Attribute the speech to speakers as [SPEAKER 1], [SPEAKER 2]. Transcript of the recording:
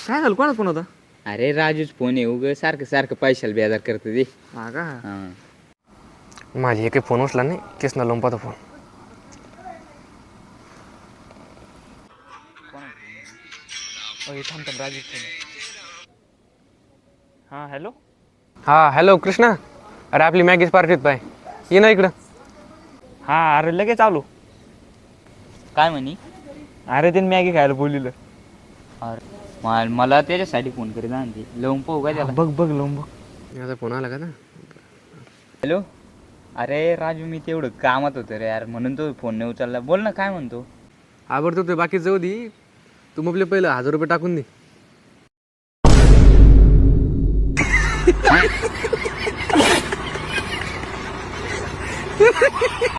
[SPEAKER 1] काय झालं, कोणाचा फोन होता?
[SPEAKER 2] अरे राजूच फोन आहे, उग सारखं सारखं पैशाला बेजार करतो ते.
[SPEAKER 1] हा का?
[SPEAKER 2] हा.
[SPEAKER 1] माझी एक फोन उचला नाही, केस ना लावून पाहतो फोन. थांब राजू फोन. हां हॅलो. हां हॅलो कृष्णा, अरे आपली मॅगीच पार्टीत पाय, ये ना इकडं. हां अरे लगेच आलो.
[SPEAKER 2] काय म्हणी?
[SPEAKER 1] अरे ते मॅगी खायला बोलिलं.
[SPEAKER 2] अरे मला त्याच्यासाठी फोन करीत ना ते, लावून पाहू का त्याला?
[SPEAKER 1] बघ लावून बघ. माझा फोन आला का ना?
[SPEAKER 2] हॅलो. अरे राजू, मी तेवढं कामात होतो रे यार, म्हणून तो फोन नाही उचलला. बोल ना, काय म्हणतो?
[SPEAKER 1] आवडतो ते बाकी जाऊ दे, तू मग पहिलं 1000 रुपये टाकून दे.